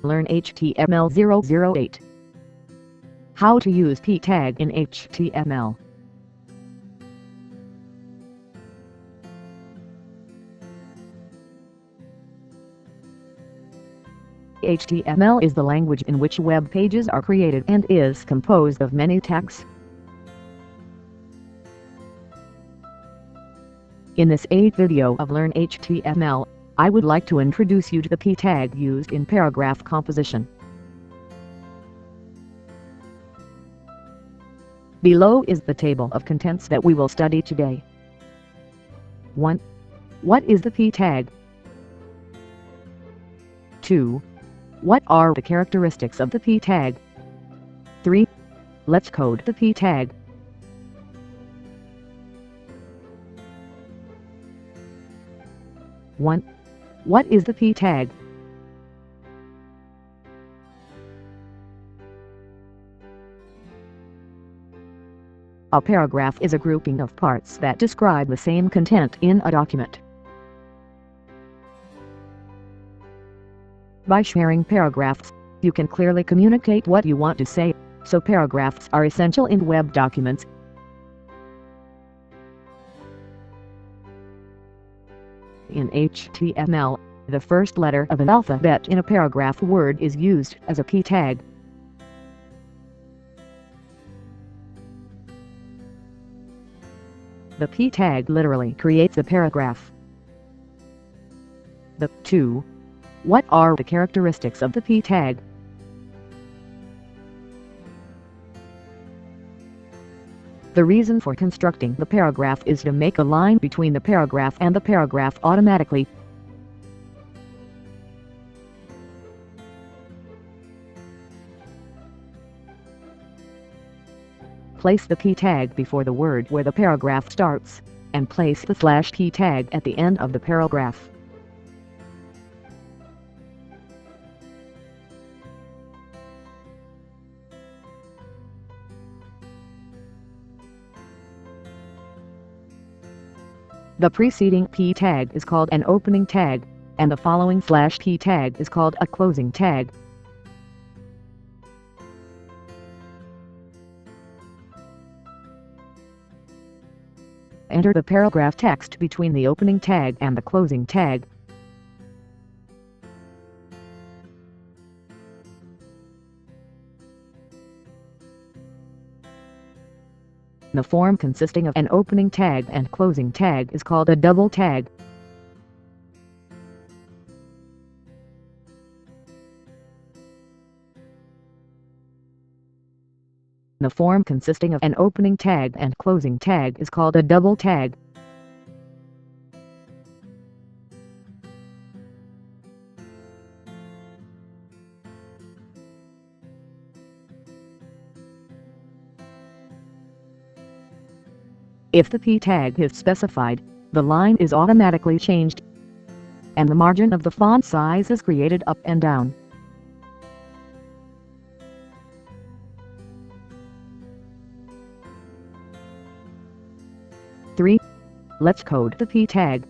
Learn HTML008. How to use p tag in HTML. HTML is the language in which web pages are created and is composed of many tags. In this 8th video of Learn HTML, I would like to introduce you to the p tag used in paragraph composition. Below is the table of contents that we will study today. 1. What is the p tag? 2. What are the characteristics of the p tag? 3. Let's code the p tag. One. What is the p tag? A paragraph is a grouping of parts that describe the same content in a document. By sharing paragraphs, you can clearly communicate what you want to say, so paragraphs are essential in web documents. In HTML, the first letter of an alphabet in a paragraph word is used as a p tag. The p tag literally creates a paragraph. 2. What are the characteristics of the p tag? The reason for constructing the paragraph is to make a line between the paragraph and the paragraph automatically. Place the p tag before the word where the paragraph starts, and place the /p tag at the end of the paragraph. The preceding p tag is called an opening tag, and the following /p tag is called a closing tag. Enter the paragraph text between the opening tag and the closing tag. The form consisting of an opening tag and closing tag is called a double tag. The form consisting of an opening tag and closing tag is called a double tag. If the p tag is specified, the line is automatically changed, and the margin of the font size is created up and down. Let's code the p tag.